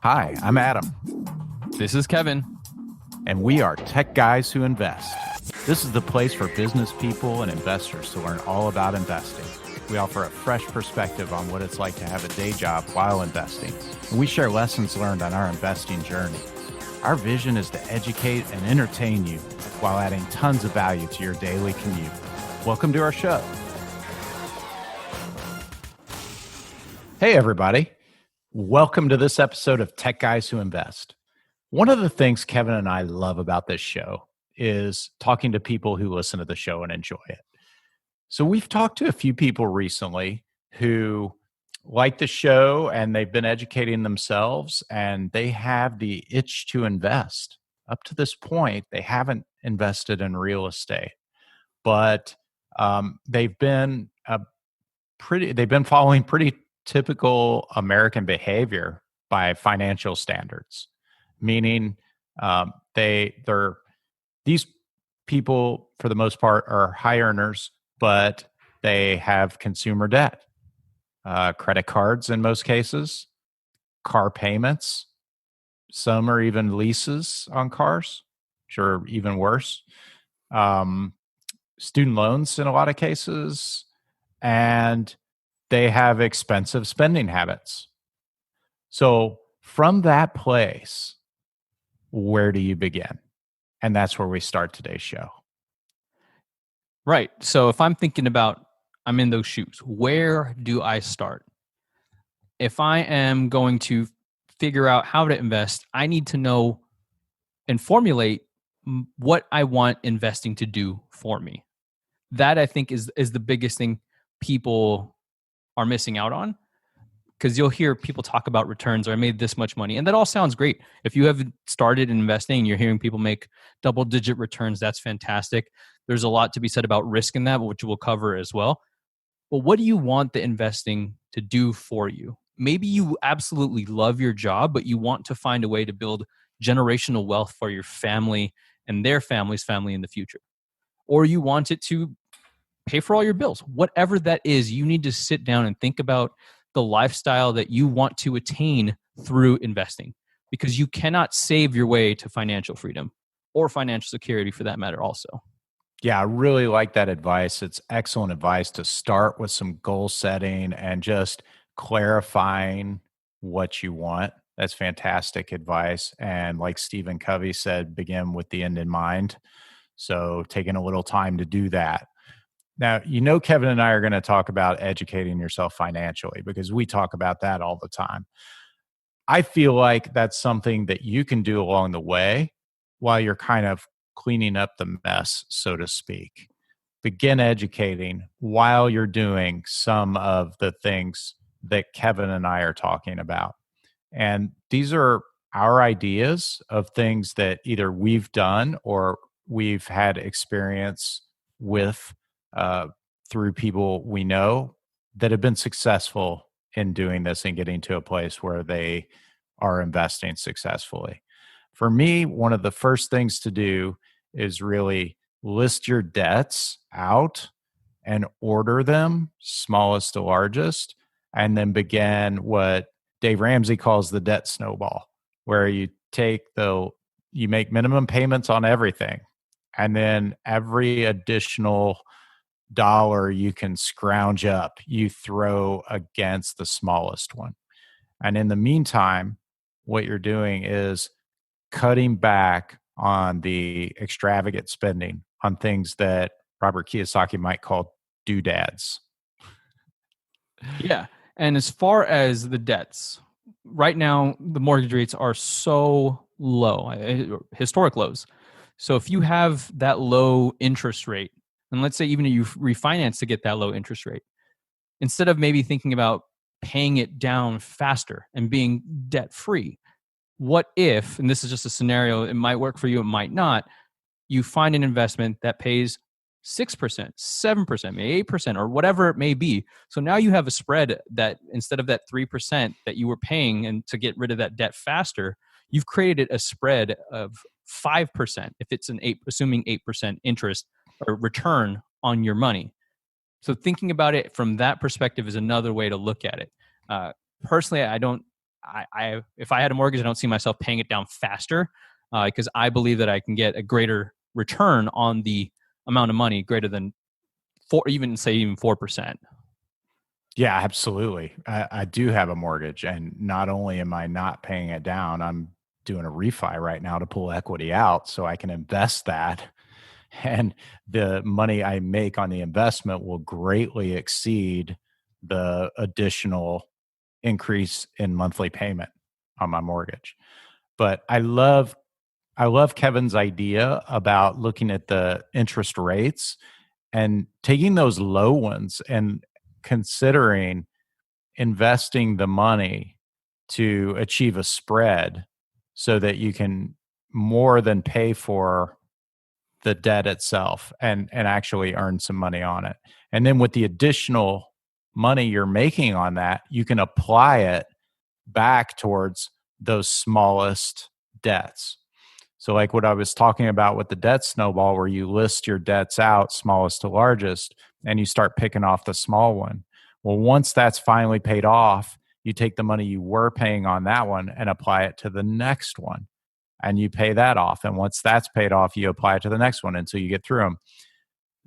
Hi, I'm Adam, This is Kevin. and we are Tech Guys Who Invest. This is the place for business people and investors to learn all about investing. We offer a fresh perspective on what it's like to have a day job while investing, and we share lessons learned on our investing journey. Our vision is to educate and entertain you while adding tons of value to your daily commute. Welcome to our show. Hey, everybody. Welcome to this episode of Tech Guys Who Invest. One of the things Kevin and I love about this show is talking to people who listen to the show and enjoy it. So we've talked to a few people recently who like the show and they've been educating themselves and they have the itch to invest. Up to this point, they haven't invested in real estate, but they've been following pretty typical American behavior by financial standards, meaning these people, for the most part, are high earners, but they have consumer debt, credit cards in most cases, car payments. Some are even leases on cars, which are even worse. Student loans in a lot of cases, and they have expensive spending habits. So from that place, where do you begin? And that's where we start today's show. Right. So if I'm thinking about, I'm in those shoes, where do I start? If I am going to figure out how to invest, I need to know and formulate what I want investing to do for me. That I think is the biggest thing people are missing out on, because you'll hear people talk about returns or I made this much money. And that all sounds great. If you have started investing and you're hearing people make double-digit returns, that's fantastic. There's a lot to be said about risk in that, which we'll cover as well. But what do you want the investing to do for you? Maybe you absolutely love your job, but you want to find a way to build generational wealth for your family and their family's family in the future. Or you want it to pay for all your bills. Whatever that is, you need to sit down and think about the lifestyle that you want to attain through investing, because you cannot save your way to financial freedom or financial security for that matter also. Yeah, I really like that advice. It's excellent advice to start with some goal setting and just clarifying what you want. That's fantastic advice. And like Stephen Covey said, begin with the end in mind. So taking a little time to do that. Now, Kevin and I are going to talk about educating yourself financially because we talk about that all the time. I feel like that's something that you can do along the way while you're kind of cleaning up the mess, so to speak. Begin educating while you're doing some of the things that Kevin and I are talking about. And these are our ideas of things that either we've done or we've had experience with through people we know that have been successful in doing this and getting to a place where they are investing successfully. For me, one of the first things to do is really list your debts out and order them, smallest to largest, and then begin what Dave Ramsey calls the debt snowball, where you make minimum payments on everything, and then every additional dollar you can scrounge up, you throw against the smallest one. And in the meantime, what you're doing is cutting back on the extravagant spending on things that Robert Kiyosaki might call doodads. Yeah. And as far as the debts, right now, the mortgage rates are so low, historic lows. So if you have that low interest rate, and let's say even if you refinance to get that low interest rate, instead of maybe thinking about paying it down faster and being debt free, what if, and this is just a scenario, it might work for you, it might not, you find an investment that pays 6%, 7%, maybe 8%, or whatever it may be. So now you have a spread that instead of that 3% that you were paying and to get rid of that debt faster, you've created a spread of 5% if it's assuming 8% interest or return on your money. So thinking about it from that perspective is another way to look at it. Personally, if I had a mortgage, I don't see myself paying it down faster because I believe that I can get a greater return on the amount of money greater than even 4%. Yeah, absolutely. I do have a mortgage, and not only am I not paying it down, I'm doing a refi right now to pull equity out so I can invest that. And the money I make on the investment will greatly exceed the additional increase in monthly payment on my mortgage. But I love Kevin's idea about looking at the interest rates and taking those low ones and considering investing the money to achieve a spread so that you can more than pay for the debt itself and actually earn some money on it. And then with the additional money you're making on that, you can apply it back towards those smallest debts. So, like what I was talking about with the debt snowball, where you list your debts out, smallest to largest, and you start picking off the small one. Well, once that's finally paid off, you take the money you were paying on that one and apply it to the next one, and you pay that off. And once that's paid off, you apply it to the next one until you get through them.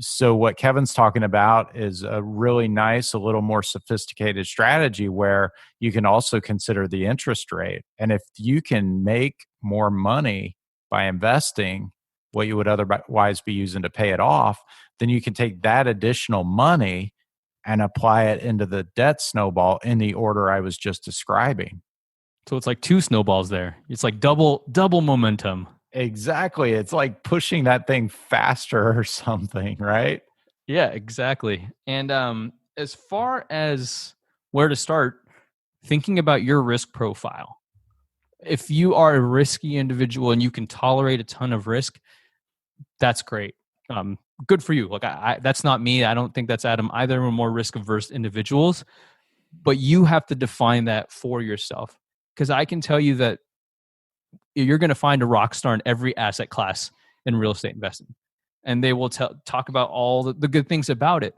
So, what Kevin's talking about is a really nice, a little more sophisticated strategy where you can also consider the interest rate. And if you can make more money by investing what you would otherwise be using to pay it off, then you can take that additional money and apply it into the debt snowball in the order I was just describing. So it's like two snowballs there. It's like double momentum. Exactly. It's like pushing that thing faster or something, right? Yeah, exactly. And as far as where to start, thinking about your risk profile. If you are a risky individual and you can tolerate a ton of risk, that's great. Good for you. Like that's not me. I don't think that's Adam either. We're more risk averse individuals, but you have to define that for yourself. Because I can tell you that you're going to find a rock star in every asset class in real estate investing, and they will talk about all the good things about it.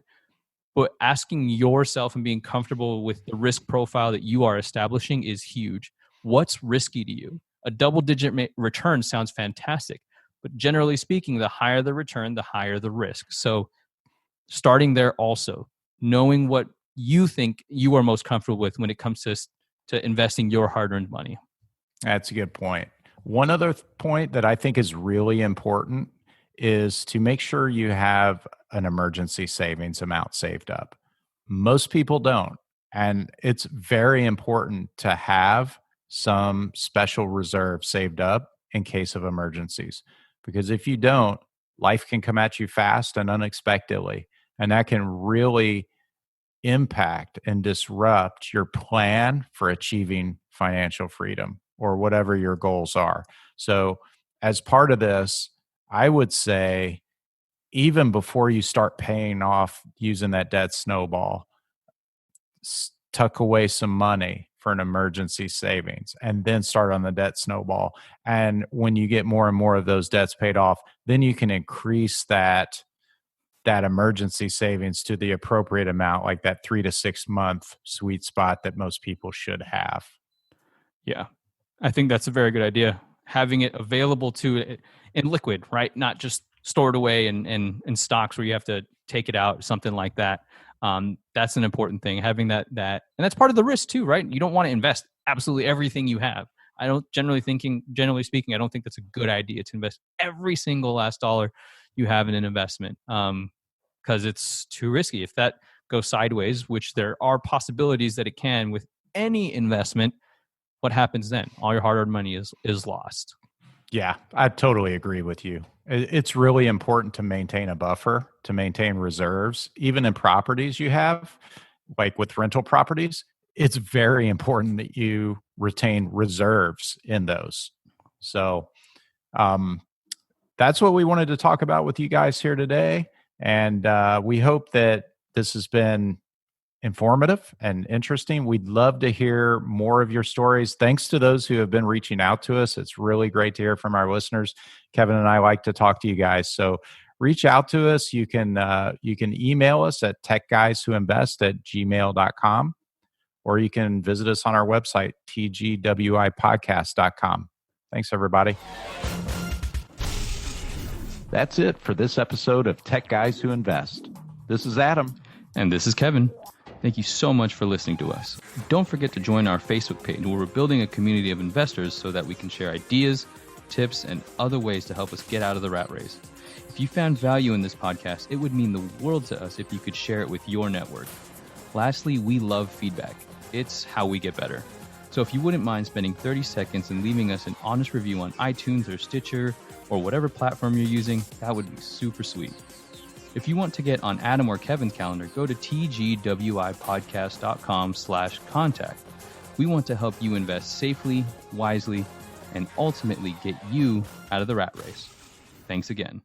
But asking yourself and being comfortable with the risk profile that you are establishing is huge. What's risky to you? A double-digit return sounds fantastic, but generally speaking, the higher the return, the higher the risk. So starting there also, knowing what you think you are most comfortable with when it comes to investing your hard-earned money. That's a good point. One other point that I think is really important is to make sure you have an emergency savings amount saved up. Most people don't. And it's very important to have some special reserve saved up in case of emergencies. Because if you don't, life can come at you fast and unexpectedly. And that can really impact and disrupt your plan for achieving financial freedom or whatever your goals are. So, as part of this, I would say, even before you start paying off using that debt snowball, tuck away some money for an emergency savings and then start on the debt snowball. And when you get more and more of those debts paid off, then you can increase that emergency savings to the appropriate amount, like that 3 to 6 month sweet spot that most people should have. Yeah, I think that's a very good idea. Having it available to in liquid, right? Not just stored away in stocks where you have to take it out, something like that. That's an important thing. Having that, and that's part of the risk too, right? You don't want to invest absolutely everything you have. I don't generally speaking, I don't think that's a good idea to invest every single last dollar you have in an investment, because it's too risky. If that goes sideways, which there are possibilities that it can with any investment, what happens then? All your hard-earned money is lost. Yeah, I totally agree with you. It's really important to maintain a buffer, to maintain reserves, even in properties you have, like with rental properties. It's very important that you retain reserves in those. So, that's what we wanted to talk about with you guys here today. And we hope that this has been informative and interesting. We'd love to hear more of your stories. Thanks to those who have been reaching out to us. It's really great to hear from our listeners. Kevin and I like to talk to you guys. So reach out to us. You can email us at techguyswhoinvest@gmail.com, or you can visit us on our website, tgwipodcast.com. Thanks, everybody. That's it for this episode of Tech Guys Who Invest. This is Adam. And this is Kevin. Thank you so much for listening to us. Don't forget to join our Facebook page where we're building a community of investors so that we can share ideas, tips, and other ways to help us get out of the rat race. If you found value in this podcast, it would mean the world to us if you could share it with your network. Lastly, we love feedback. It's how we get better. So if you wouldn't mind spending 30 seconds and leaving us an honest review on iTunes or Stitcher or whatever platform you're using, that would be super sweet. If you want to get on Adam or Kevin's calendar, go to tgwipodcast.com/contact. We want to help you invest safely, wisely, and ultimately get you out of the rat race. Thanks again.